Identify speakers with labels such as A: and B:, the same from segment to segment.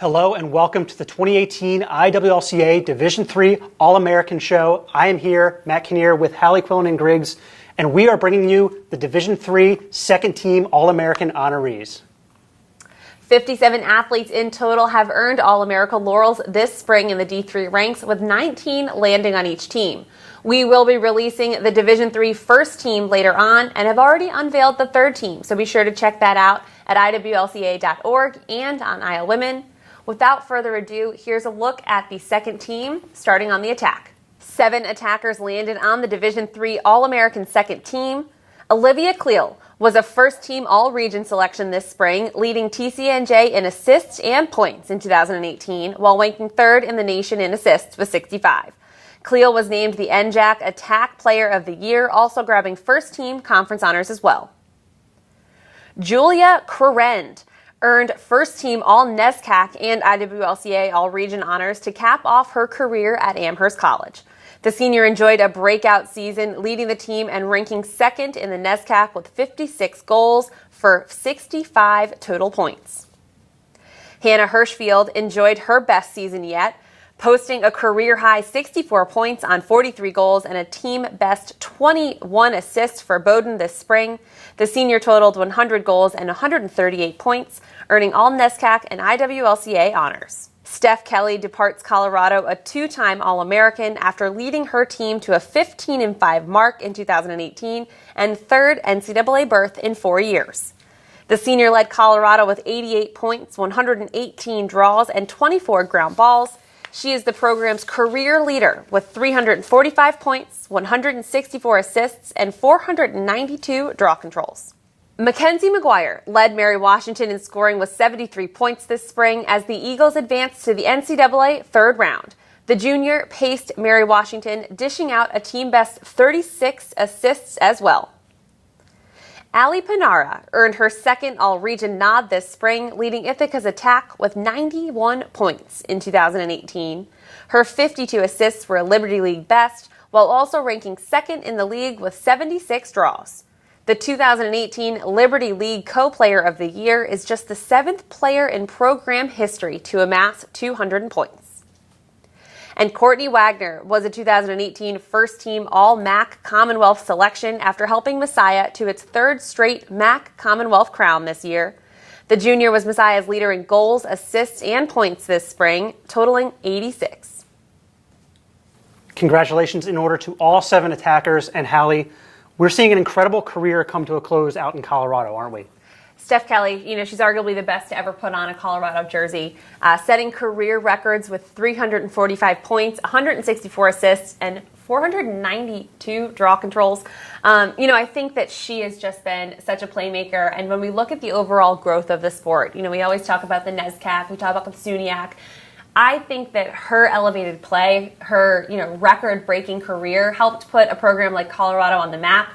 A: Hello and welcome to the 2018 IWLCA Division III All-American Show. I am here, Matt Kinnear, with Hallie Quillen and Griggs, and we are bringing you the Division III Second Team All-American honorees.
B: 57 athletes in total have earned All-America laurels this spring in the D3 ranks, with 19 landing on each team. We will be releasing the Division III first team later on and have already unveiled the third team, so be sure to check that out at IWLCA.org and on Isle Women. Without further ado, here's a look at the second team, starting on the attack. 7 attackers landed on the Division III All-American second team. Olivia Cleal was a first-team All-Region selection this spring, leading TCNJ in assists and points in 2018, while ranking third in the nation in assists with 65. Cleal was named the NJAC Attack Player of the Year, also grabbing first-team conference honors as well. Julia Crerend earned first-team All-NESCAC and IWLCA All-Region honors to cap off her career at Amherst College. The senior enjoyed a breakout season, leading the team and ranking second in the NESCAC with 56 goals for 65 total points. Hannah Hirschfield enjoyed her best season yet, posting a career-high 64 points on 43 goals and a team-best 21 assists for Bowdoin this spring. The senior totaled 100 goals and 138 points, earning all NESCAC and IWLCA honors. Steph Kelly departs Colorado, a 2-time All-American, after leading her team to a 15-5 mark in 2018 and third NCAA berth in 4 years. The senior led Colorado with 88 points, 118 draws, and 24 ground balls. She is the program's career leader with 345 points, 164 assists, and 492 draw controls. Mackenzie McGuire led Mary Washington in scoring with 73 points this spring as the Eagles advanced to the NCAA third round. The junior paced Mary Washington, dishing out a team-best 36 assists as well. Ali Panara earned her second All-Region nod this spring, leading Ithaca's attack with 91 points in 2018. Her 52 assists were a Liberty League best, while also ranking second in the league with 76 draws. The 2018 Liberty League Co-Player of the Year is just the 7th player in program history to amass 200 points. And Courtney Wagner was a 2018 first-team All-MAC Commonwealth selection after helping Messiah to its third straight MAC Commonwealth crown this year. The junior was Messiah's leader in goals, assists, and points this spring, totaling 86.
A: Congratulations in order to all 7 attackers, and Hallie, we're seeing an incredible career come to a close out in Colorado, aren't we?
B: Steph Kelly, she's arguably the best to ever put on a Colorado jersey, setting career records with 345 points, 164 assists, and 492 draw controls. I think that she has just been such a playmaker, and when we look at the overall growth of the sport, we always talk about the NESCAC, we talk about the SUNYAC. I think that her elevated play, her record-breaking career helped put a program like Colorado on the map.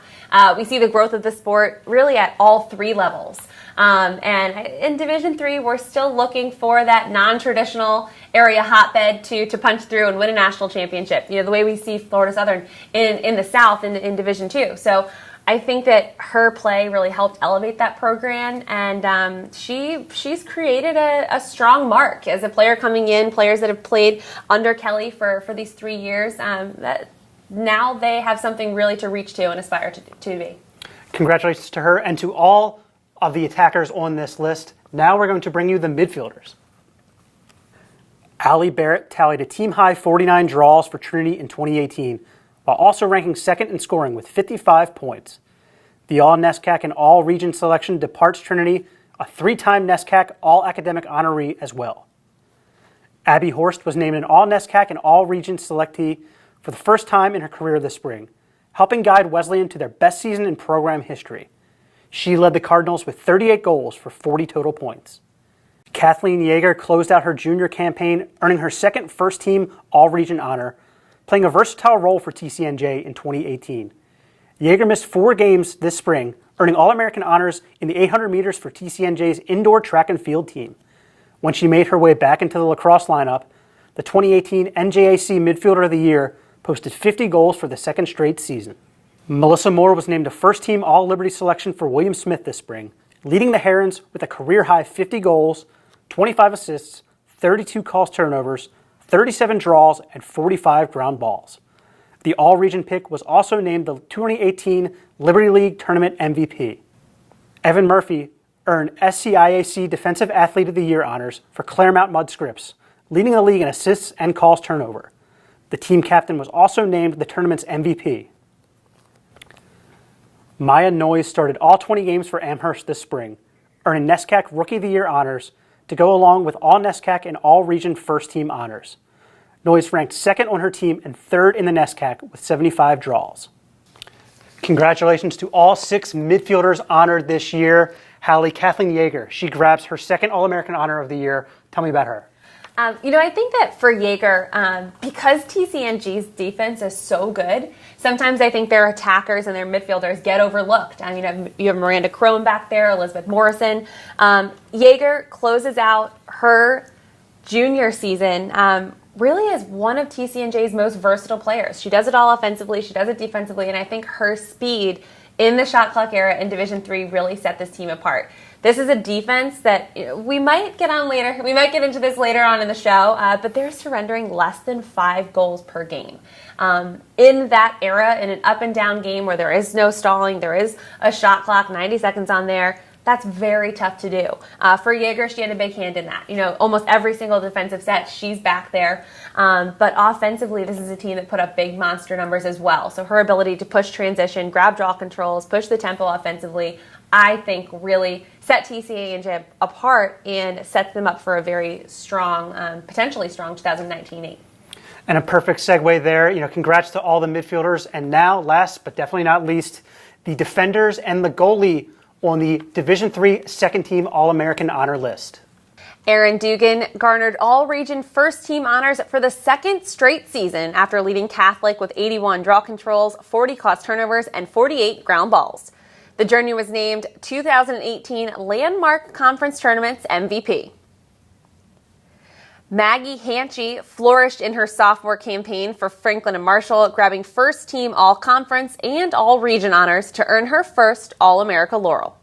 B: We see the growth of the sport really at all 3 levels. And in Division III, we're still looking for that non-traditional area hotbed to punch through and win a national championship. The way we see Florida Southern in the South in Division II. So I think that her play really helped elevate that program, and she's created a strong mark as a player coming in. Players that have played under Kelly for these 3 years, that now they have something really to reach to and aspire to be.
A: Congratulations to her and to all of the attackers on this list. Now we're going to bring you the midfielders. Allie Barrett tallied a team-high 49 draws for Trinity in 2018, while also ranking second in scoring with 55 points. The All-NESCAC and All-Region selection departs Trinity, a 3-time NESCAC All-Academic honoree as well. Abby Horst was named an All-NESCAC and All-Region selectee for the first time in her career this spring, helping guide Wesleyan to their best season in program history. She led the Cardinals with 38 goals for 40 total points. Kathleen Yeager closed out her junior campaign, earning her second first-team All-Region honor, playing a versatile role for TCNJ in 2018. Yeager missed 4 games this spring, earning All-American honors in the 800 meters for TCNJ's indoor track and field team. When she made her way back into the lacrosse lineup, the 2018 NJAC Midfielder of the Year posted 50 goals for the second straight season. Melissa Moore was named a first-team All-Liberty selection for William Smith this spring, leading the Herons with a career-high 50 goals, 25 assists, 32 caused turnovers, 37 draws, and 45 ground balls. The All-Region pick was also named the 2018 Liberty League Tournament MVP. Evan Murphy earned SCIAC Defensive Athlete of the Year honors for Claremont Mud Scripps, leading the league in assists and calls turnover. The team captain was also named the tournament's MVP. Maya Noyes started all 20 games for Amherst this spring, earning NESCAC Rookie of the Year honors to go along with all NESCAC and all-region first-team honors. Noyes ranked second on her team and third in the NESCAC with 75 draws. Congratulations to all 6 midfielders honored this year. Hallie, Kathleen Yeager, she grabs her second All-American Honor of the Year. Tell me about her.
B: I think that for Yeager, because TCNG's defense is so good, sometimes I think their attackers and their midfielders get overlooked. You have Miranda Crone back there, Elizabeth Morrison. Yeager closes out her junior season really as one of TCNJ's most versatile players. She does it all offensively, she does it defensively, and I think her speed in the shot clock era in Division III really set this team apart. This is a defense that we might get on later. We might get into this later on in the show, but they're surrendering less than 5 goals per game. In that era, in an up and down game where there is no stalling, there is a shot clock, 90 seconds on there, that's very tough to do. For Yeager, she had a big hand in that. Almost every single defensive set, she's back there. But offensively, this is a team that put up big monster numbers as well. So her ability to push transition, grab draw controls, push the tempo offensively, I think really set TCA&J apart and sets them up for a very strong, potentially strong 2019-8.
A: And a perfect segue there. Congrats to all the midfielders. And now, last but definitely not least, the defenders and the goalie on the Division III second team All-American honor list.
B: Erin Dugan garnered all-region first-team honors for the second straight season after leading Catholic with 81 draw controls, 40 caused turnovers, and 48 ground balls. The junior was named 2018 Landmark Conference Tournament's MVP. Maggie Hanchy flourished in her sophomore campaign for Franklin and Marshall, grabbing first-team all-conference and all-region honors to earn her first All-America laurel.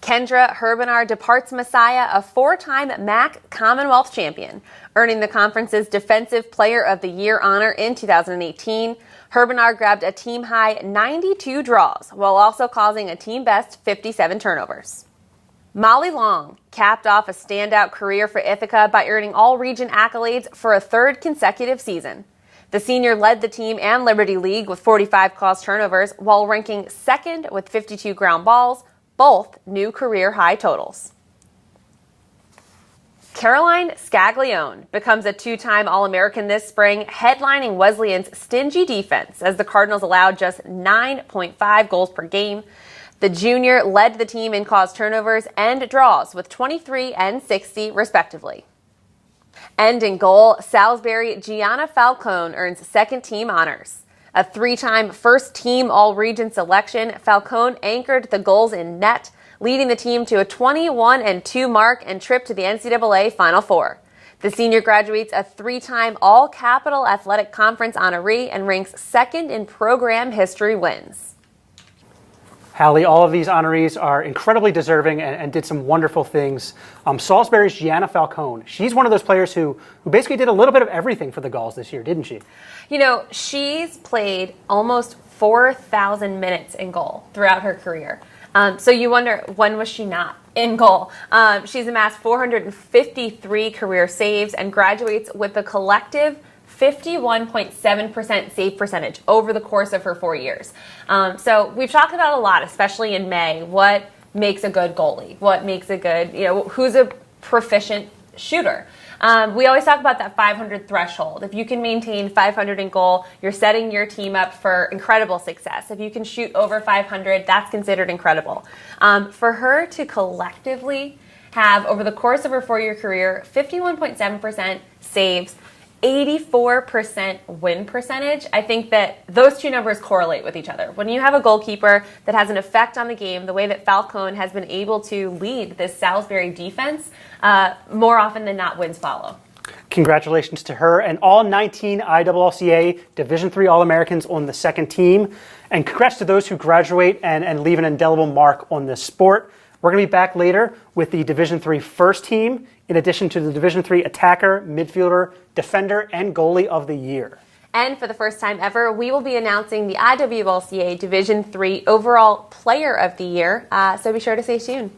B: Kendra Herbenar departs Messiah, a 4-time MAC Commonwealth champion, earning the conference's Defensive Player of the Year honor in 2018. Herbenar grabbed a team-high 92 draws, while also causing a team-best 57 turnovers. Molly Long capped off a standout career for Ithaca by earning all-region accolades for a third consecutive season. The senior led the team and Liberty League with 45 caused turnovers, while ranking second with 52 ground balls, both new career high totals. Caroline Scaglione becomes a 2-time All-American this spring, headlining Wesleyan's stingy defense as the Cardinals allowed just 9.5 goals per game. The junior led the team in caused turnovers and draws with 23 and 60, respectively. And in goal, Salisbury Gianna Falcone earns second-team honors. A 3-time first-team All-Region selection, Falcone anchored the goals in net, leading the team to a 21-2 mark and trip to the NCAA Final Four. The senior graduates a 3-time All-Capital Athletic Conference honoree and ranks second in program history wins.
A: Hallie, all of these honorees are incredibly deserving and did some wonderful things. Salisbury's Gianna Falcone, she's one of those players who basically did a little bit of everything for the Gulls this year, didn't she?
B: She's played almost 4,000 minutes in goal throughout her career. So you wonder, when was she not in goal? She's amassed 453 career saves and graduates with a collective 51.7% save percentage over the course of her 4 years. So we've talked about a lot, especially in May, what makes a good goalie, what makes a good, who's a proficient shooter. We always talk about that 500 threshold. If you can maintain 500 in goal, you're setting your team up for incredible success. If you can shoot over 500, that's considered incredible. For her to collectively have, over the course of her 4-year career, 51.7% saves, 84% win percentage, I think that those two numbers correlate with each other. When you have a goalkeeper that has an effect on the game, the way that Falcone has been able to lead this Salisbury defense, more often than not, wins follow.
A: Congratulations to her and all 19 IWLCA Division III All-Americans on the second team. And congrats to those who graduate and leave an indelible mark on this sport. We're going to be back later with the Division III first team, in addition to the Division III attacker, midfielder, defender, and goalie of the year.
B: And for the first time ever, we will be announcing the IWLCA Division III Overall Player of the Year, so be sure to stay tuned.